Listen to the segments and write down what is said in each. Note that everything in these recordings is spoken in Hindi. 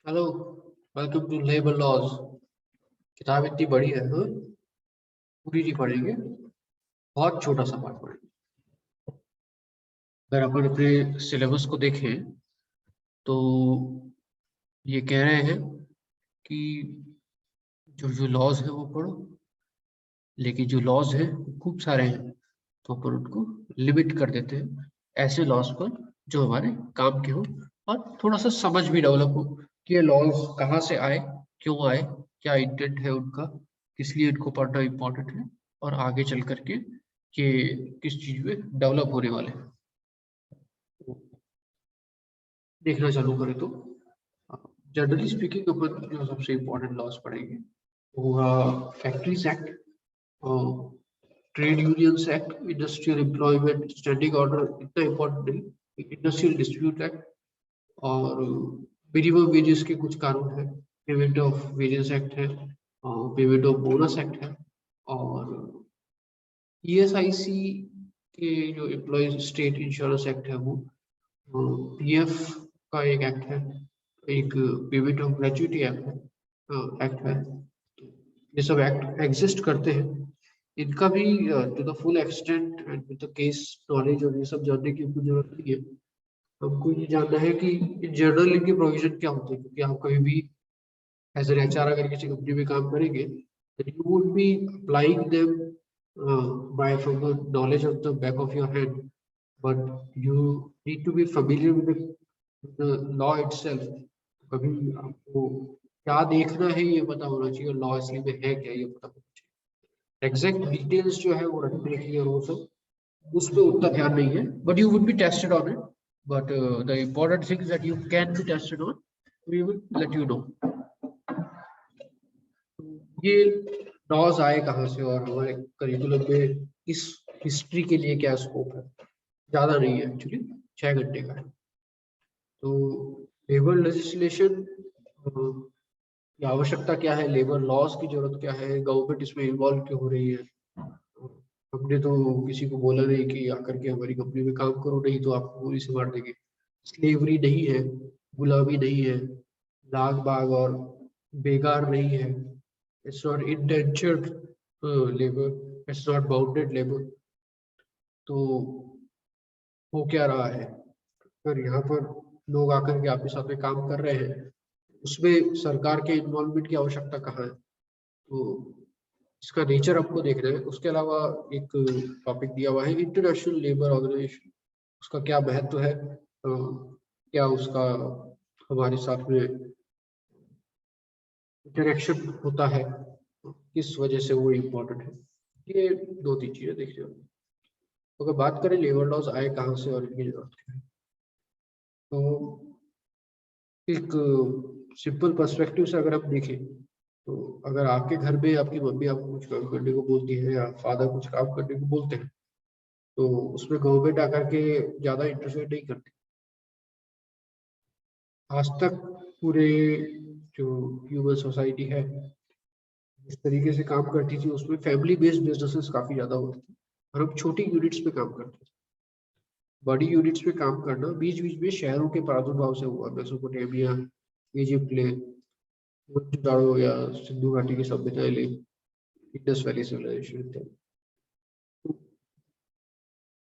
Hello, welcome to labour laws. किताब इतनी बड़ी है हाँ? पूरी नहीं पढ़ेंगे, बहुत छोटा सा पार्ट पढ़ेंगे। अगर अपन अपने सिलेबस को देखें तो ये कह रहे हैं कि जो जो लॉज है वो पढ़ो, लेकिन जो लॉज है वो खूब सारे हैं, तो अपन उनको लिमिट कर देते हैं ऐसे लॉज पर जो हमारे काम के हो और थोड़ा सा समझ भी डेवलप हो कि ये लॉज कहाँ से आए, क्यों आए, क्या इंटेंट है उनका, किस लिए इनको पढ़ना इम्पोर्टेंट है और आगे चल करके ये किस चीज में डेवलप होने वाले हैं। तो देखना चालू करें तो जनरली स्पीकिंग अपन जो सबसे इम्पोर्टेंट लॉज पढ़ेंगे वो होगा factories act, trade unions act, industrial employment standing order इतना इम्पोर्टेंट नहीं, इंडस्ट्रियल डिस्प्यूट एक्ट और मिनिमम वेजेस के कुछ कानून है, पेमेंट ऑफ वेजेस एक्ट है, पेमेंट ऑफ बोनस एक्ट है और ईएसआईसी के जो एम्प्लॉय स्टेट इंश्योरेंस एक्ट है वो, पीएफ का एक एक्ट है, एक पेमेंट ऑफ ग्रेच्युटी एक्ट है। ये सब एक्ट एग्जिस्ट करते हैं, इनका भी to the full extent and with the case knowledge और ये सब जानने की कोई जरूरत नहीं है। हमको ये जानना है कि इन जनरल इनके प्रोविजन क्या होते हैं, क्योंकि आप कभी भी एज एन एचआर अगर किसी कंपनी में काम करेंगे then you would be applying them by from the knowledge of the back of your hand, but you need to be familiar with the law itself। कभी आपको क्या देखना है ये पता होना चाहिए, लॉ असली में है क्या ये पता होना चाहिए। एग्जैक्ट डिटेल्स जो है वो रटने की और वो सब उस पर उतना ध्यान नहीं है, but you would be tested on it, but the important things that you can be tested on, we will let you know। ये लॉज आए कहाँ से और हमारे करिकुलम में इस हिस्ट्री के लिए क्या स्कोप है, ज्यादा नहीं है एक्चुअली, 6 घंटे का है। तो लेबर लेजिस्लेशन की आवश्यकता क्या है, लेबर लॉज की जरूरत क्या है, गवर्नमेंट इसमें इन्वॉल्व क्यों हो रही है। हमने तो किसी को बोला नहीं कि आकर के हमारी कंपनी में काम करो, नहीं तो आपको गोली से मार देंगे। स्लेवरी नहीं है, गुलामी नहीं है, लाग बाग और बेगार नहीं है। It's not indentured labour, it's not bounded labour. तो हो क्या रहा है, अगर यहाँ पर लोग आकर के आपके साथ में काम कर रहे हैं, उसमें सरकार के इन्वॉल्वमेंट की आवश्यकता कहाँ है। तो इसका नेचर आपको देखना है। उसके अलावा एक टॉपिक दिया हुआ है इंटरनेशनल लेबर ऑर्गेनाइजेशन, उसका क्या महत्व है, क्या उसका हमारे साथ में इंटरेक्शन होता है, किस वजह से वो इम्पोर्टेंट है। ये 2-3 चीजें देखने होंगी। तो अगर बात करें लेबर लॉज आए कहाँ से और इनकी जरूरत क्या है, तो एक सिंपल पर्सपेक्टिव से अगर आप देखें तो अगर आपके घर में आपकी मम्मी आपको कुछ काम करने को बोलती है या फादर कुछ काम करने को बोलते हैं, तो उसमें गवर्नमेंट आकर के ज्यादा इंटरफेयर नहीं करती। आज तक पूरे जो ह्यूमन सोसाइटी है जिस तरीके से काम करती थी, उसमें फैमिली बेस्ड बिजनेसेस काफी ज्यादा होते थे और हम छोटी यूनिट्स पे काम करते थे। बड़ी यूनिट्स पे काम करना बीच बीच में शहरों के प्रादुर्भाव से हुआ, मेसोपोटामिया, इजिप्ट ले, मोहनजोदाड़ो या सिंधु घाटी की सभ्यताएं ले, इंडस वैली सिविलाइजेशन इत्यादि।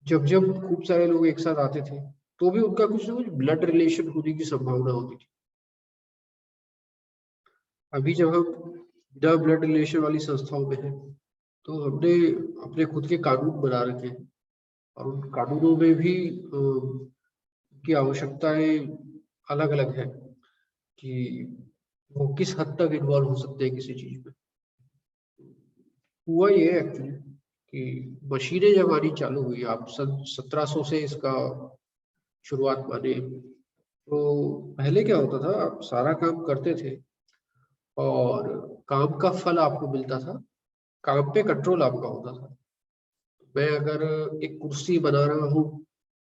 जब जब खूब सारे लोग एक साथ आते थे तो भी उनका कुछ ना कुछ ब्लड रिलेशन होने की संभावना होती थी। अभी जब हम बिना ब्लड रिलेशन वाली संस्थाओं में हैं, तो हमने अपने खुद के कानून बना रखे हैं और उन कानूनों में भी की आवश्यकताएं अलग अलग है कि वो किस हद तक इन्वॉल्व हो सकते हैं किसी चीज में। हुआ ये एक्चुअली कि मशीनें जब आनी चालू हुई, आप सन 1700 से इसका शुरुआत माने, तो पहले क्या होता था, आप सारा काम करते थे और काम का फल आपको मिलता था, काम पे कंट्रोल आपका होता था। मैं अगर एक कुर्सी बना रहा हूँ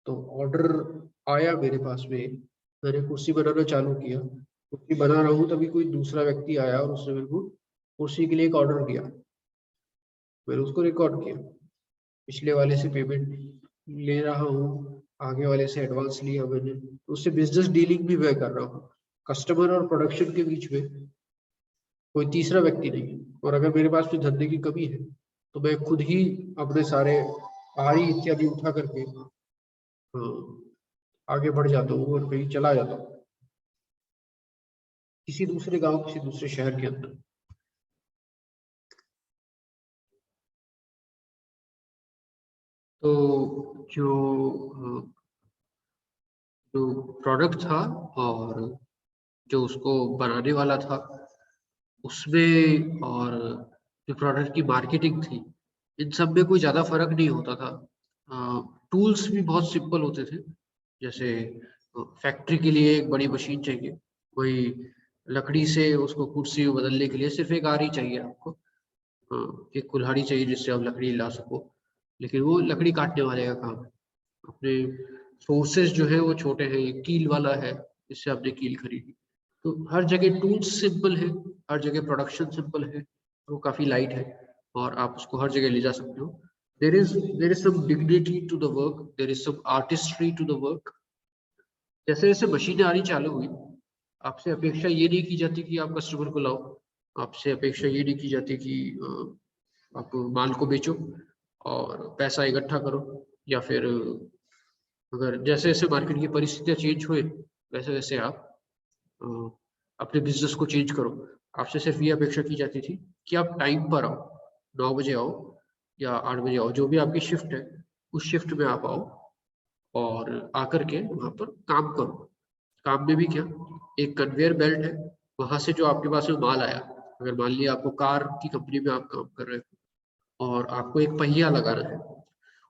तो ऑर्डर आया मेरे पास में, मैंने कुर्सी बनाना चालू किया, कुर्सी बना रहा हूँ, तभी कोई दूसरा व्यक्ति आया और उसने मेरे को कुर्सी के लिए एक ऑर्डर दिया, मैंने उसको रिकॉर्ड किया, पिछले वाले से पेमेंट ले रहा हूँ, आगे वाले से एडवांस लिया मैंने, तो उससे बिजनेस डीलिंग भी मैं कर रहा हूँ, कस्टमर और प्रोडक्शन के बीच में कोई तीसरा व्यक्ति नहीं है। और अगर मेरे पास कोई धंधे की कमी है तो मैं खुद ही अपने सारे आरी इत्यादि उठा करके आगे बढ़ जाता हूँ और कहीं चला जाता हूँ किसी दूसरे गांव, किसी दूसरे शहर के अंदर। तो जो प्रोडक्ट था और जो उसको बनाने वाला था उसमें, और जो प्रोडक्ट की मार्केटिंग थी, इन सब में कोई ज़्यादा फर्क नहीं होता था। टूल्स भी बहुत सिंपल होते थे। जैसे फैक्ट्री के लिए एक बड़ी मशीन चाहिए, वही लकड़ी से उसको कुर्सी में बदलने के लिए सिर्फ एक आरी चाहिए आपको, एक कुल्हाड़ी चाहिए जिससे आप लकड़ी ला सको, लेकिन वो लकड़ी काटने वाले का काम है। अपने सोर्सेज जो है वो छोटे हैं, एक कील वाला है जिससे आपने कील खरीदी। तो हर जगह टूल्स सिंपल है, हर जगह प्रोडक्शन सिंपल है, वो काफ़ी लाइट है और आप उसको हर जगह ले जा सकते हो। there is some dignity to the work, there is some artistry to the work। जैसे जैसे मशीनें आनी चालू हुई, आपसे अपेक्षा ये नहीं की जाती कि आप कस्टमर को लाओ, आपसे अपेक्षा ये नहीं की जाती कि आप माल को बेचो और पैसा इकट्ठा करो, या फिर अगर जैसे जैसे मार्केट की परिस्थितियां चेंज हुए वैसे वैसे आप अपने बिजनेस को चेंज करो। आपसे सिर्फ ये अपेक्षा की जाती थी कि आप टाइम पर आओ, 9 बजे आओ या 8 बजे आओ, जो भी आपकी शिफ्ट है उस शिफ्ट में आप आओ और आकर के वहां पर काम करो। काम में भी क्या, एक कन्वेयर बेल्ट है, वहां से जो आपके पास में माल आया, अगर मान लिया आपको कार की कंपनी में आप काम कर रहे हो और आपको एक पहिया लगाना है,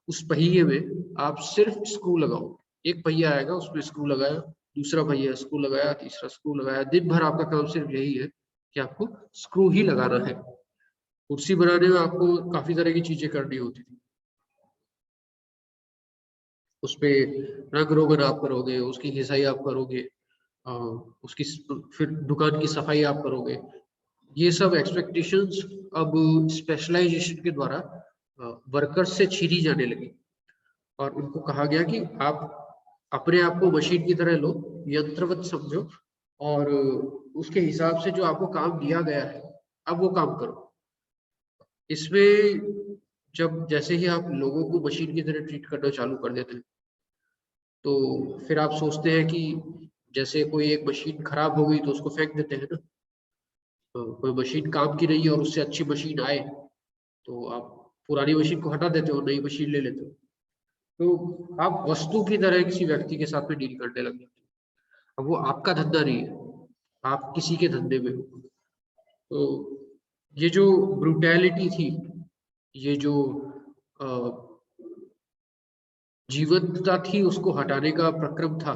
उस पहिए में आप सिर्फ स्क्रू लगाओ। एक पहिया आएगा, उसमें स्क्रू लगाया, दूसरा पहिया स्क्रू लगाया, तीसरा स्क्रू लगाया। दिन भर आपका काम सिर्फ यही है कि आपको स्क्रू ही लगाना है। कुर्सी बनाने में आपको काफी तरह की चीजें करनी होती थी, उसपे रंग रोगन आप करोगे, उसकी घिसाई आप करोगे, उसकी फिर दुकान की सफाई आप करोगे। ये सब एक्सपेक्टेशंस अब स्पेशलाइजेशन के द्वारा वर्कर्स से छीनी जाने लगी और उनको कहा गया कि आप अपने आप को मशीन की तरह लो, यंत्रवत समझो और उसके हिसाब से जो आपको काम दिया गया है अब वो काम करो। इसमें जब जैसे ही आप लोगों को मशीन की तरह ट्रीट करना चालू कर देते हैं तो फिर आप सोचते हैं कि जैसे कोई एक मशीन खराब हो गई तो उसको फेंक देते हैं ना, तो कोई मशीन काम की नहीं है और उससे अच्छी मशीन आए तो आप पुरानी मशीन को हटा देते हो, नई मशीन ले लेते हो। तो आप वस्तु की तरह किसी व्यक्ति के साथ में डील करने लग जाते हो। अब वो आपका धंधा नहीं है, आप किसी के धंधे में हो। तो ये जो ब्रूटैलिटी थी, ये जो जीवंतता थी, उसको हटाने का प्रक्रम था,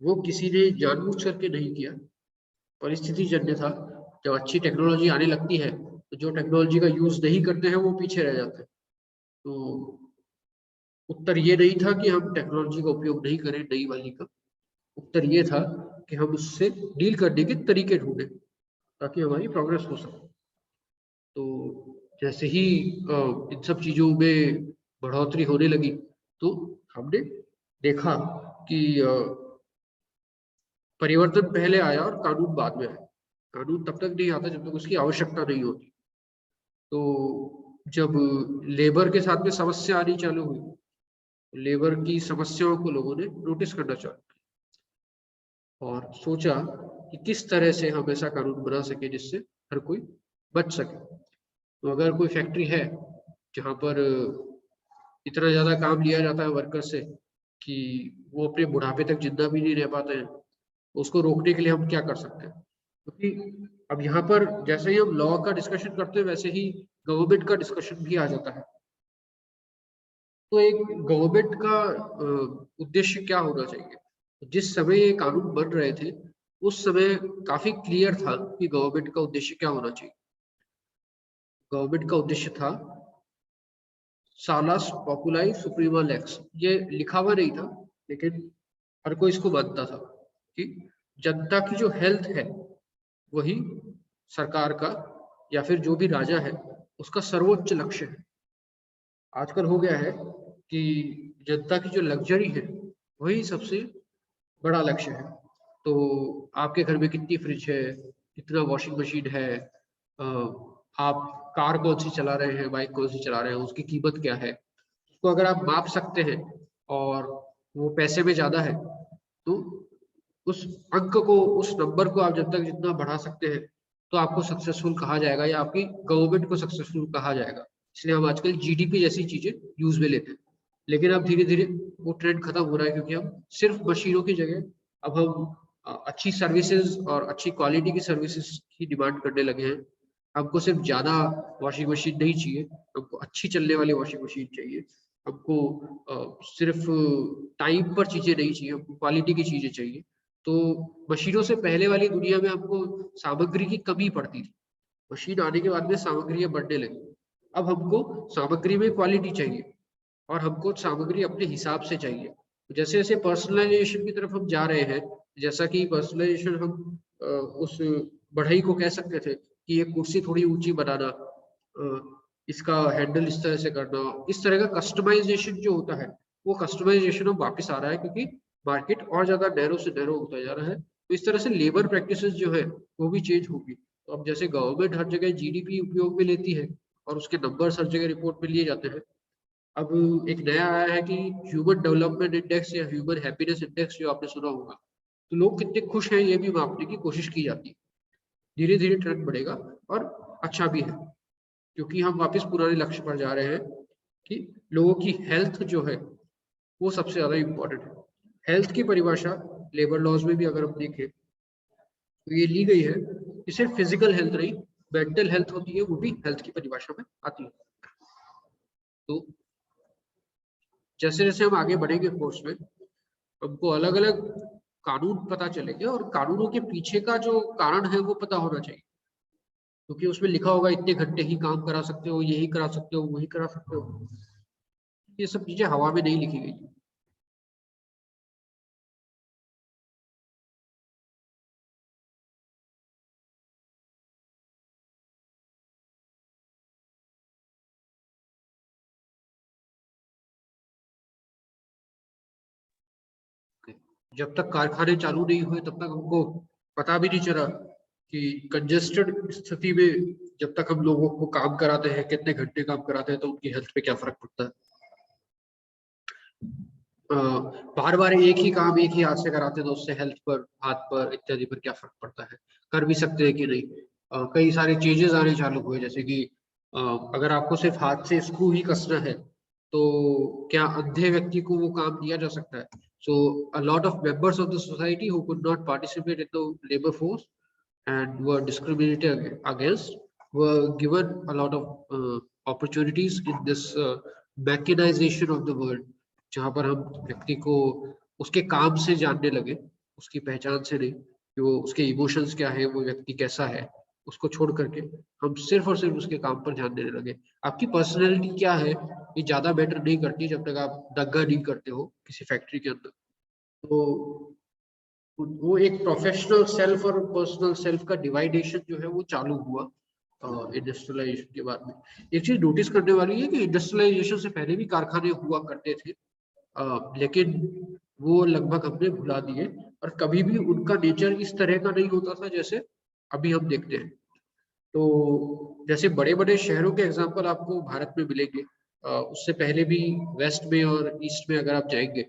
वो किसी ने जानबूझ करके नहीं किया, परिस्थिति जन्य था। जब अच्छी टेक्नोलॉजी आने लगती है तो जो टेक्नोलॉजी का यूज नहीं करते हैं वो पीछे रह जाते हैं। तो उत्तर ये नहीं था कि हम टेक्नोलॉजी का उपयोग नहीं करें नई वाली का, उत्तर ये था कि हम उससे डील करने के तरीके ढूंढें ताकि हमारी प्रोग्रेस हो सके। तो जैसे ही इन सब चीजों में बढ़ोतरी होने लगी तो हमने देखा कि परिवर्तन पहले आया और कानून बाद में आया। कानून तब तक नहीं आता जब तक उसकी आवश्यकता नहीं होती। तो जब लेबर के साथ में समस्या आनी चालू हुई, लेबर की समस्याओं को लोगों ने नोटिस करना चालू किया और सोचा कि किस तरह से हम ऐसा कानून बना सके जिससे हर कोई बच सके। तो अगर कोई फैक्ट्री है जहाँ पर इतना ज्यादा काम लिया जाता है वर्कर से कि वो अपने बुढ़ापे तक जिंदा भी नहीं रह पाते हैं, उसको रोकने के लिए हम क्या कर सकते हैं? क्योंकि अब यहाँ पर जैसे ही हम लॉ का डिस्कशन करते हैं वैसे ही गवर्नमेंट का डिस्कशन भी आ जाता है। तो एक गवर्नमेंट का उद्देश्य क्या होना चाहिए? जिस समय ये कानून बन रहे थे उस समय काफी क्लियर था कि गवर्नमेंट का उद्देश्य क्या होना चाहिए। गवर्नमेंट का उद्देश्य था सालास पॉपुलाई सुप्रीमा लेक्स। ये लिखा हुआ नहीं था लेकिन हर कोई इसको मानता था कि जनता की जो हेल्थ है वही सरकार का या फिर जो भी राजा है उसका सर्वोच्च लक्ष्य है। आजकल हो गया है कि जनता की जो लग्जरी है वही सबसे बड़ा लक्ष्य है। तो आपके घर में कितनी फ्रिज है, कितना वॉशिंग मशीन है, आप कार कौन सी चला रहे हैं, बाइक कौन सी चला रहे हैं, उसकी कीमत क्या है, तो अगर आप माप सकते हैं और वो पैसे में ज्यादा है तो उस अंक को, उस नंबर को आप जब तक जितना बढ़ा सकते हैं तो आपको सक्सेसफुल कहा जाएगा या आपकी गवर्नमेंट को सक्सेसफुल कहा जाएगा। इसलिए हम आजकल जीडीपी जैसी चीजें यूज में लेते हैं। लेकिन अब धीरे धीरे वो ट्रेंड खत्म हो रहा है क्योंकि हम सिर्फ मशीनों की जगह अब हम अच्छी सर्विसेज और अच्छी क्वालिटी की सर्विसेज की डिमांड करने लगे हैं। हमको सिर्फ ज्यादा वॉशिंग मशीन नहीं चाहिए, हमको अच्छी चलने वाली वॉशिंग मशीन चाहिए। हमको सिर्फ टाइम पर चीजें नहीं चाहिए, हमको क्वालिटी की चीजें चाहिए। तो मशीनों से पहले वाली दुनिया में हमको सामग्री की कमी पड़ती थी, मशीन आने के बाद में सामग्रियां बढ़ने लगी। अब हमको सामग्री में क्वालिटी चाहिए और हमको सामग्री अपने हिसाब से चाहिए। जैसे जैसे पर्सनलाइजेशन की तरफ हम जा रहे हैं, जैसा कि पर्सनलाइजेशन हम उस बढ़ई को कह सकते थे कि ये कुर्सी थोड़ी ऊंची बनाना, इसका हैंडल इस तरह से करना, इस तरह का कस्टमाइजेशन जो होता है वो कस्टमाइजेशन अब वापस आ रहा है क्योंकि मार्केट और ज्यादा नैरो से नैरो होता जा रहा है। तो इस तरह से लेबर प्रैक्टिसेस जो है वो भी चेंज होगी। तो अब जैसे गवर्नमेंट हर जगह जीडीपी उपयोग में लेती है और उसके नंबर हर जगह रिपोर्ट में लिए जाते हैं, अब एक नया आया है कि ह्यूमन डेवलपमेंट इंडेक्स या ह्यूमन हैप्पीनेस इंडेक्स, जो आपने सुना होगा। तो लोग कितने खुश हैं ये भी मापने की कोशिश की जाती है। धीरे धीरे ट्रेंड बढ़ेगा और अच्छा भी है क्योंकि हम वापस पुराने लक्ष्य पर जा रहे हैं कि लोगों की हेल्थ जो है वो सबसे ज्यादा इम्पोर्टेंट है। हेल्थ की परिभाषा लेबर लॉज में भी अगर हम देखें तो ये ली गई है कि सिर्फ फिजिकल हेल्थ नहीं, मेंटल हेल्थ होती है, वो भी हेल्थ की परिभाषा में आती है। तो जैसे जैसे हम आगे बढ़ेंगे कोर्स में हमको अलग अलग कानून पता चलेंगे और कानूनों के पीछे का जो कारण है वो पता होना चाहिए, क्योंकि उसमें लिखा होगा इतने घंटे ही काम करा सकते हो, यही करा सकते हो, वही करा सकते हो। ये सब चीजें हवा में नहीं लिखी गई। जब तक कारखाने चालू नहीं हुए तब तक हमको पता भी नहीं चला कि कंजेस्टेड स्थिति में जब तक हम लोगों को काम कराते हैं, कितने घंटे काम कराते हैं, तो उनकी हेल्थ पे क्या फर्क पड़ता है। बार बार एक ही काम एक ही हाथ से कराते हैं तो उससे हेल्थ पर, हाथ पर इत्यादि पर क्या फर्क पड़ता है, कर भी सकते हैं कि नहीं। कई सारे चेंजेस आने चालू हुए, जैसे कि अगर आपको सिर्फ हाथ से स्क्रू ही कसना है तो क्या अंधे व्यक्ति को वो काम दिया जा सकता है। So a lot of members of the society who could not participate in the labour force and were discriminated against were given a lot of opportunities in this mechanization of the world, जहाँ पर हम व्यक्ति को उसके काम से जानने लगे, उसकी पहचान से नहीं कि वो उसके इमोशंस क्या है, वो व्यक्ति कैसा है, उसको छोड़ करके हम सिर्फ और सिर्फ उसके काम पर ध्यान देने लगे। आपकी पर्सनैलिटी क्या है ये ज्यादा मैटर नहीं करती जब तक आप दंगा नहीं करते हो किसी फैक्ट्री के अंदर। तो वो एक प्रोफेशनल सेल्फ और पर्सनल सेल्फ का डिवाइडेशन जो है वो चालू हुआ इंडस्ट्रियलाइजेशन के बाद में। एक चीज नोटिस करने वाली है कि इंडस्ट्रियलाइजेशन से पहले भी कारखाने हुआ करते थे, लेकिन वो लगभग हमने भुला दिए और कभी भी उनका नेचर इस तरह का नहीं होता था जैसे अभी हम देखते हैं। तो जैसे बड़े बड़े शहरों के एग्जाम्पल आपको भारत में मिलेंगे, उससे पहले भी वेस्ट में और ईस्ट में अगर आप जाएंगे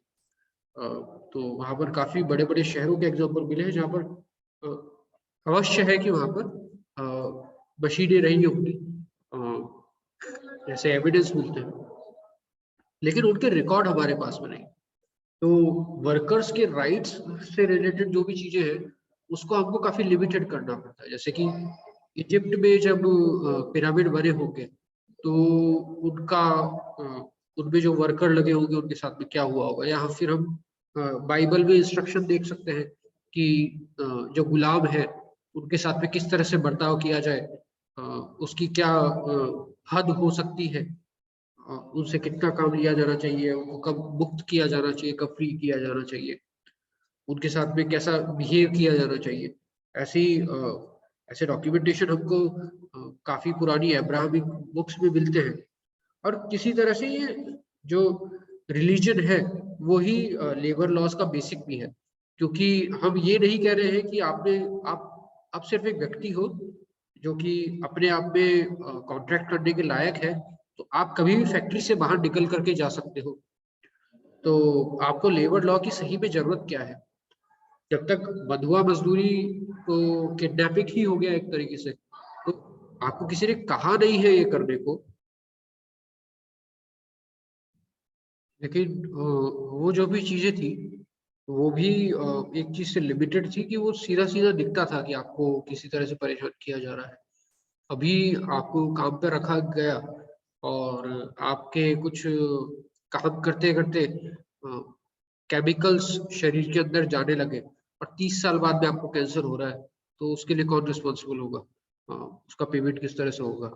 तो वहां पर काफी बड़े बड़े शहरों के एग्जाम्पल मिले हैं जहाँ पर अवश्य है कि वहां पर मशीनें रही होंगी, जैसे एविडेंस मिलते हैं, लेकिन उनके रिकॉर्ड हमारे पास में नहीं। तो वर्कर्स के राइट्स से रिलेटेड जो भी चीजें हैं उसको हमको काफी लिमिटेड करना पड़ता है। जैसे कि इजिप्ट में जब पिरामिड बने होंगे तो उनका उनमें जो वर्कर लगे होंगे उनके साथ में क्या हुआ होगा, या फिर हम बाइबल में इंस्ट्रक्शन देख सकते हैं कि जो गुलाम है उनके साथ में किस तरह से बर्ताव किया जाए, उसकी क्या हद हो सकती है, उनसे कितना काम लिया जाना चाहिए, उनको कब मुक्त किया जाना चाहिए, कब फ्री किया जाना चाहिए, उनके साथ में कैसा बिहेव किया जाना चाहिए। ऐसी ऐसे डॉक्यूमेंटेशन हमको काफी पुरानी अब्राहमिक बुक्स में मिलते हैं। और किसी तरह से ये जो रिलीजन है वो ही लेबर लॉज का बेसिक भी है। क्योंकि हम ये नहीं कह रहे हैं कि आप सिर्फ एक व्यक्ति हो जो कि अपने आप में कॉन्ट्रैक्ट करने के लायक है, तो आप कभी भी फैक्ट्री से बाहर निकल करके जा सकते हो। तो आपको लेबर लॉ की सही में जरूरत क्या है? जब तक बंधुआ मजदूरी तो किडनैपिंग ही हो गया एक तरीके से, तो आपको किसी ने कहा नहीं है ये करने को, लेकिन वो जो भी चीजें थी वो भी एक चीज से लिमिटेड थी कि वो सीधा सीधा दिखता था कि आपको किसी तरह से परेशान किया जा रहा है। अभी आपको काम पे रखा गया और आपके कुछ काम करते करते केमिकल्स शरीर के अंदर जाने लगे और 30 साल बाद में आपको कैंसर हो रहा है, तो उसके लिए कौन रिस्पॉन्सिबल होगा? उसका पेमेंट किस तरह से होगा?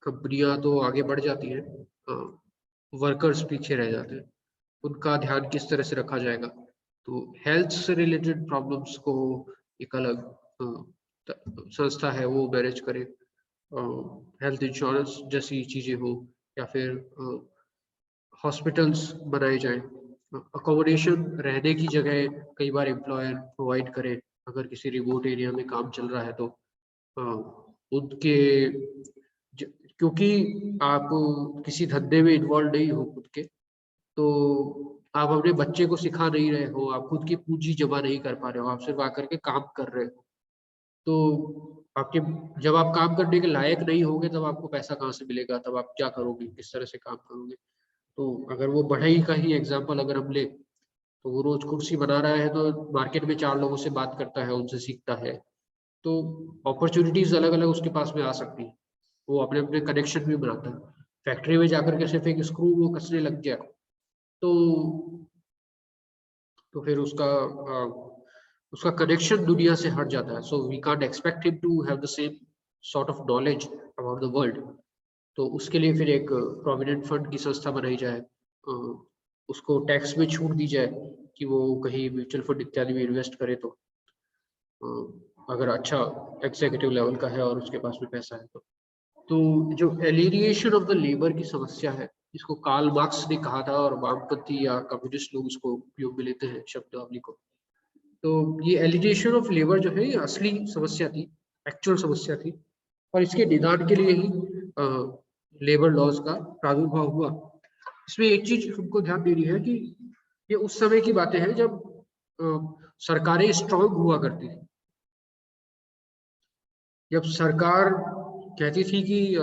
कंपनियां तो आगे बढ़ जाती हैं, वर्कर्स पीछे रह जाते हैं, उनका ध्यान किस तरह से रखा जाएगा? तो हेल्थ से रिलेटेड प्रॉब्लम्स को एक अलग संस्था है वो मैनेज करे, हेल्थ इंश्योरेंस जैसी चीजें हो, या फिर हॉस्पिटल्स बनाए जाएं, अकोमोडेशन रहने की जगह कई बार एम्प्लॉयर प्रोवाइड करे अगर किसी रिमोट एरिया में काम चल रहा है तो उनके क्योंकि आप किसी धंधे में इन्वॉल्व नहीं हो खुद के, तो आप अपने बच्चे को सिखा नहीं रहे हो, आप खुद की पूंजी जमा नहीं कर पा रहे हो, आप सिर्फ आकर के काम कर रहे हो। तो आपके जब आप काम करने के लायक नहीं होगे तब आपको पैसा कहाँ से मिलेगा? तब आप क्या करोगे? किस तरह से काम करोगे? तो अगर वो बढ़ई का ही एग्जाम्पल अगर हम ले, तो वो रोज कुर्सी बना रहा है तो मार्केट में 4 लोगों से बात करता है, उनसे सीखता है, तो अपॉर्चुनिटीज अलग अलग उसके पास में आ सकती है, वो अपने अपने कनेक्शन भी बनाता है। फैक्ट्री में जाकर के सिर्फ एक स्क्रू वो कसने लग गया तो फिर उसका कनेक्शन दुनिया से हट जाता है। So we can't expect him to have the same sort of knowledge about the world. तो उसके लिए फिर एक प्रोविडेंट फंड की संस्था बनाई जाए, उसको टैक्स में छूट दी जाए कि वो कहीं म्यूचुअल फंड इत्यादि में इन्वेस्ट करे, तो अगर अच्छा एग्जीक्यूटिव लेवल का है और उसके पास में पैसा है तो जो एलिनिएशन ऑफ द लेबर की समस्या है, इसको कार्ल मार्क्स ने कहा था और वामपंथी या कम्युनिस्ट लोग इसको उपयोग में लेते हैं शब्दावली को। तो ये एलिनिएशन ऑफ लेबर जो है ये असली समस्या थी, एक्चुअल समस्या थी, और इसके निदान के लिए ही लेबर लॉज का प्रादुर्भाव हुआ। इसमें एक चीज हमको ध्यान देनी है कि ये उस समय की बातें हैं जब सरकारें स्ट्रांग हुआ करती थी। जब सरकार कहती थी कि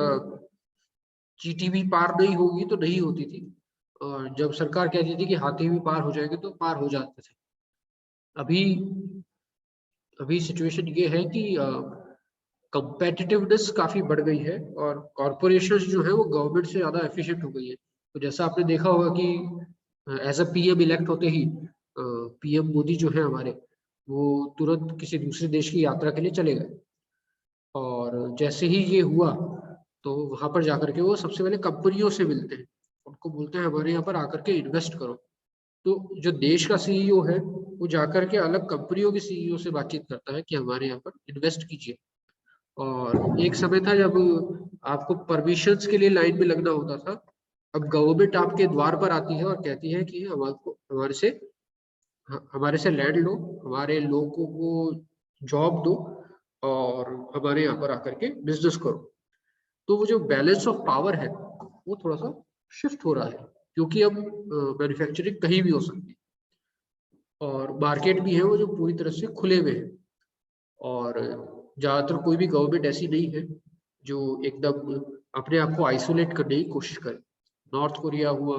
चीटी भी पार नहीं होगी तो नहीं होती थी, और जब सरकार कहती थी कि हाथी भी पार हो जाएंगे तो पार हो जाते थे। अभी अभी सिचुएशन ये है कि कंपेटिटिवनेस काफी बढ़ गई है और कॉरपोरेशन जो है वो गवर्नमेंट से ज्यादा एफिशिएंट हो गई है। तो जैसा आपने देखा होगा कि एज अ पीएम इलेक्ट होते ही पीएम मोदी जो है हमारे, वो तुरंत किसी दूसरे देश की यात्रा के लिए चले गए, और जैसे ही ये हुआ तो वहां पर जाकर के वो सबसे पहले कंपनियों से मिलते हैं, उनको बोलते हैं हमारे यहाँ पर आकर के इन्वेस्ट करो। तो जो देश का सीईओ है वो जाकर के अलग कंपनियों के सीईओ से बातचीत करता है कि हमारे यहाँ पर इन्वेस्ट कीजिए। और एक समय था जब आपको परमिशंस के लिए लाइन में लगना होता था, अब गवर्नमेंट आपके द्वार पर आती है और कहती है कि हमारे से लैंड लो, हमारे लोगों को जॉब दो और हमारे यहाँ पर आकर के बिजनेस करो। तो वो जो बैलेंस ऑफ पावर है वो थोड़ा सा शिफ्ट हो रहा है, क्योंकि अब मैन्युफैक्चरिंग कहीं भी हो सकती है और मार्केट भी है वो जो पूरी तरह से खुले हुए हैं, और ज्यादातर कोई भी गवर्नमेंट ऐसी नहीं है जो एकदम अपने आप को आइसोलेट करने की कोशिश करे। नॉर्थ कोरिया हुआ,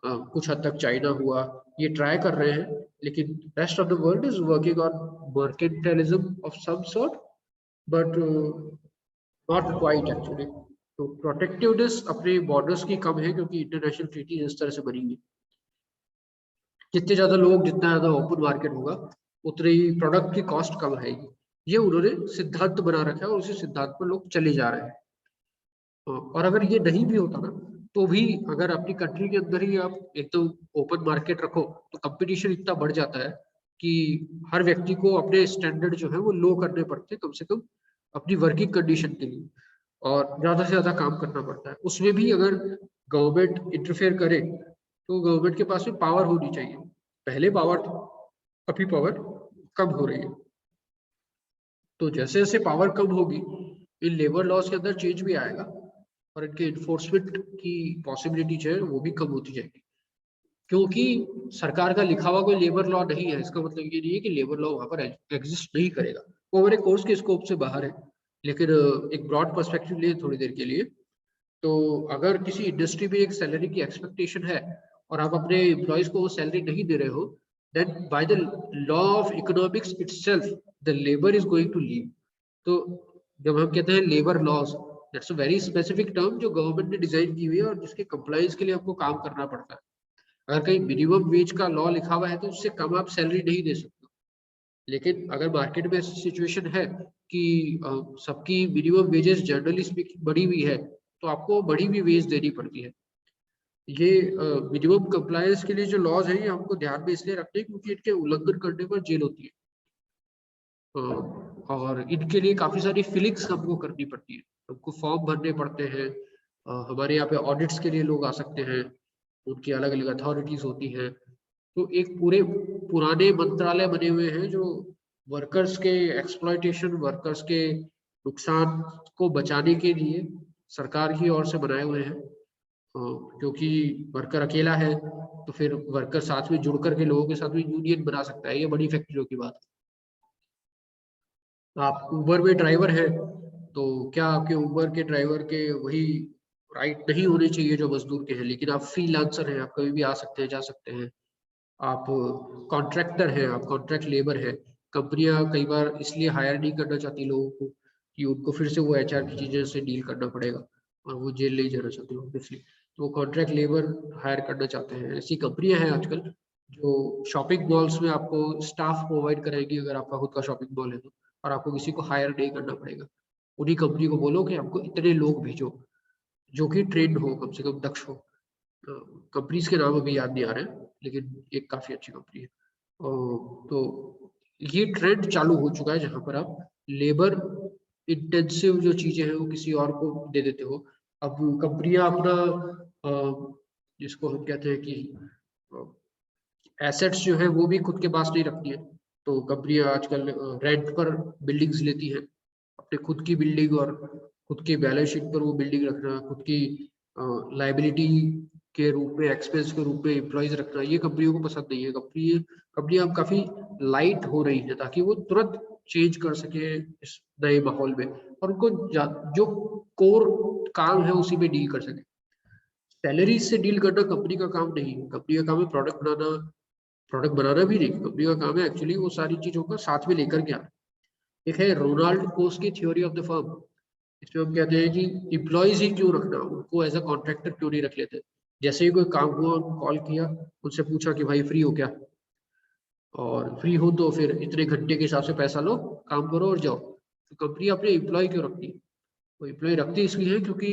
कुछ हद तक चाइना हुआ, ये ट्राई कर रहे हैं, लेकिन rest of the world is working on mercantilism of some sort, but not quite actually. तो प्रोटेक्टिवनेस अपने बॉर्डर्स की कम है क्योंकि इंटरनेशनल ट्रीटी इस तरह से बनी हुई। जितने ज्यादा लोग, जितना ज्यादा ओपन मार्केट होगा, उतनी ही प्रोडक्ट की कॉस्ट कम आएगी। ये उन्होंने सिद्धांत बना रखा है और उसी सिद्धांत पर लोग चले जा रहे हैं। और अगर ये नहीं भी होता ना, तो भी अगर अपनी कंट्री के अंदर ही आप एकदम ओपन मार्केट रखो तो कंपटीशन इतना बढ़ जाता है कि हर व्यक्ति को अपने स्टैंडर्ड जो है वो लो करने पड़ते हैं, कम से कम अपनी वर्किंग कंडीशन के लिए, और ज्यादा से ज्यादा काम करना पड़ता है। उसमें भी अगर गवर्नमेंट इंटरफेयर करे तो गवर्नमेंट के पास में पावर होनी चाहिए, पहले पावर थी, अभी पावर कम हो रही है। तो जैसे जैसे पावर कम होगी, इन लेबर लॉज के अंदर चेंज भी आएगा और इनके इन्फोर्समेंट की पॉसिबिलिटी जो है वो भी कम होती जाएगी। क्योंकि सरकार का लिखा हुआ कोई लेबर लॉ नहीं है, इसका मतलब ये नहीं है कि लेबर लॉ वहां पर एग्जिस्ट नहीं करेगा, वो हमारे कोर्स के स्कोप से बाहर है। लेकिन एक ब्रॉड पर्सपेक्टिव लिए थोड़ी देर के लिए, तो अगर किसी इंडस्ट्री में एक सैलरी की एक्सपेक्टेशन है और आप अपने एम्प्लॉयज को वो सैलरी नहीं दे रहे हो, then by the law of economics itself the labour is going to leave. तो जब हम कहते हैं labour laws, that's a very specific term जो गवर्नमेंट ने डिजाइन की हुई है और जिसके कंप्लायंस के लिए आपको काम करना पड़ता है। अगर कहीं मिनिमम वेज का लॉ लिखा हुआ है तो उससे कम आप सैलरी नहीं दे सकते। लेकिन अगर मार्केट में ऐसी सिचुएशन है कि सबकी मिनिमम वेजेस जनरली स्पीकिंग बढ़ी हुई है, तो आपको बढ़ी हुई वेज देनी पड़ती है। ये मिनिमम कंप्लायंस के लिए जो लॉज है ये हमको ध्यान में इसलिए रखते हैं क्योंकि इनके उल्लंघन करने पर जेल होती है। और इनके लिए काफी सारी फिलिंग्स हमको करनी पड़ती है, हमको फॉर्म भरने पड़ते हैं। हमारे यहाँ पे ऑडिट्स के लिए लोग आ सकते हैं, उनकी अलग अलग अथॉरिटीज होती हैं। तो एक पूरे पुराने मंत्रालय बने हुए हैं जो वर्कर्स के एक्सप्लॉयटेशन, वर्कर्स के नुकसान को बचाने के लिए सरकार की ओर से बनाए हुए हैं। क्योंकि वर्कर अकेला है तो फिर वर्कर साथ में जुड़ करके लोगों के साथ में यूनियन बना सकता है, ये बड़ी फैक्ट्रियों की बात है। आप उबर में ड्राइवर है तो क्या आपके उबर के ड्राइवर के वही राइट नहीं होने चाहिए जो मजदूर के हैं? लेकिन आप फ्रीलांसर हैं, आप कभी भी आ सकते हैं, जा सकते हैं। आप कॉन्ट्रैक्टर हैं, आप कॉन्ट्रैक्ट लेबर है। कंपनियां कई बार इसलिए हायर नहीं करना चाहती लोगों को कि उनको फिर से वो एचआर की चीजें से डील करना पड़ेगा और वो जेल नहीं जाना चाहते ऑब्वियसली, तो वो कॉन्ट्रैक्ट लेबर हायर करना चाहते हैं। ऐसी कंपनियां हैं आजकल जो शॉपिंग मॉल्स में आपको स्टाफ प्रोवाइड कराएगी अगर आपका खुद का शॉपिंग मॉल है तो, और आपको किसी को हायर नहीं करना पड़ेगा। उन्हीं कंपनी को बोलो कि हमको इतने लोग भेजो जो कि ट्रेंड हो, कम से कम दक्ष हो। कंपनीज के नाम अभी याद नहीं आ रहे हैं लेकिन एक काफी अच्छी कंपनी है। तो ये ट्रेंड चालू हो चुका है जहां पर आप लेबर इंटेंसिव जो चीजें हैं वो किसी और को दे देते हो। अब कंपनियां अपना जिसको हम कहते हैं कि एसेट्स जो है वो भी खुद के पास नहीं रखती है। तो कंपनियां आजकल रेंट पर बिल्डिंग्स लेती हैं, अपने खुद की बिल्डिंग और खुद के बैलेंस शीट पर वो बिल्डिंग रखना, खुद की लाइबिलिटी के रूप में, एक्सपेंस के रूप में एम्प्लॉयज रखना, ये कंपनियों को पसंद नहीं है। कंपनियां अब काफी लाइट हो रही है ताकि वो तुरंत चेंज कर सके इस नए माहौल में और उनको जो कोर काम है उसी में डील कर सके। सैलरी से डील करना कंपनी का काम नहीं है। कंपनी का काम है प्रोडक्ट बनाना, प्रोडक्ट बनाना भी नहीं, कंपनी का काम है एक्चुअली वो सारी चीजों को साथ में लेकर के आना। एक है रोनाल्ड कोस की थ्योरी ऑफ द फर्म, इसमें हम कहते हैं कि इम्प्लॉयज ही क्यों रखना, उनको एज अ कॉन्ट्रैक्टर क्यों नहीं रख लेते। जैसे ही कोई काम हुआ उनको कॉल किया, उनसे पूछा कि भाई फ्री हो क्या, और फ्री हो तो फिर इतने घंटे के हिसाब से पैसा लो, काम करो और जाओ। तो कंपनी अपने एम्प्लॉय क्यों रखती है? वो एम्प्लॉय रखती इसलिए है क्योंकि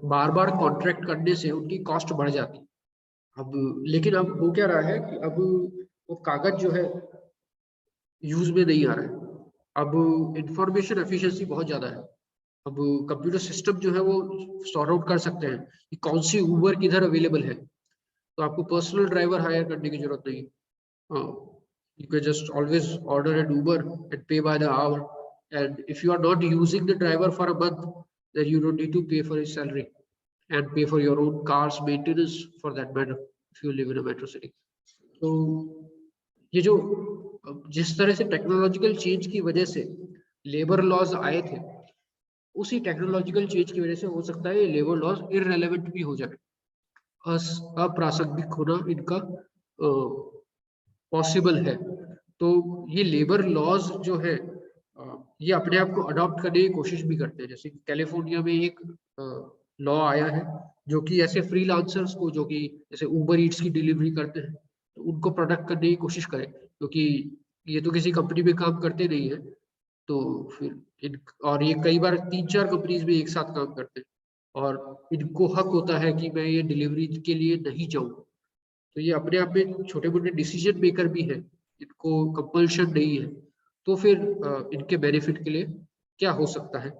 बार बार कॉन्ट्रैक्ट करने से उनकी कॉस्ट बढ़ जाती है। अब लेकिन अब हो क्या रहा है कि अब वो कागज जो है यूज में नहीं आ रहा है। अब इंफॉर्मेशन एफिशिएंसी बहुत ज्यादा है। अब कंप्यूटर सिस्टम जो है वो सॉर्ट आउट कर सकते हैं कि कौन सी उबर किधर अवेलेबल है, तो आपको पर्सनल ड्राइवर हायर करने की जरूरत नहीं। You can just always order an Uber and pay by the hour, and if you are not using the driver for a month, then you don't need to pay for his salary and pay for your own car's maintenance for that matter if you live in a metro city. तो ये जो जिस तरह से टेक्नोलॉजिकल चेंज की वजह से लेबर लॉज आए थे, उसी टेक्नोलॉजिकल चेंज की वजह से हो सकता है ये लेबर लॉज इररेलेवेंट भी हो जाए, अप्रासंगिक होना इनका पॉसिबल है। तो ये लेबर लॉज जो है ये अपने आप को अडॉप्ट करने की कोशिश भी करते हैं। जैसे कैलिफोर्निया में एक लॉ आया है जो कि ऐसे फ्रीलांसर्स को जो कि जैसे उबर ईट्स की डिलीवरी करते हैं तो उनको प्रोडक्ट करने की कोशिश करें, क्योंकि ये तो किसी कंपनी में काम करते नहीं है। तो फिर और ये कई बार 3-4 कंपनीज में एक साथ काम करते हैं और इनको हक होता है कि मैं ये डिलीवरी के लिए नहीं जाऊँ। तो ये अपने आप में छोटे मोटे डिसीजन मेकर भी है, इनको कंपल्शन नहीं है। तो फिर इनके बेनिफिट के लिए क्या हो सकता है,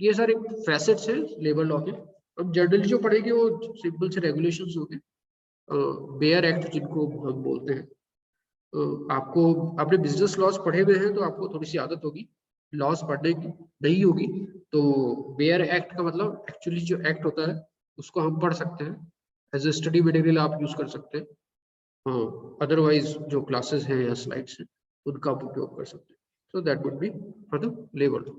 ये सारे फैसेट्स हैं लेबर लॉ के। अब जनरली जो पढ़ेंगे वो सिंपल से रेगुलेशंस होंगे, बेयर एक्ट जिनको हम बोलते हैं। आपको आपने बिजनेस लॉज पढ़े हुए हैं तो आपको थोड़ी सी आदत होगी लॉज पढ़ने की, नहीं होगी तो बेयर एक्ट का मतलब एक्चुअली जो एक्ट होता है उसको हम पढ़ सकते हैं, एज ए स्टडी मटेरियल आप यूज कर सकते हैं। हाँ, अदरवाइज जो क्लासेस हैं या स्लाइड्स हैं उनका आप उपयोग कर सकते हैं। So that would be for the labour law.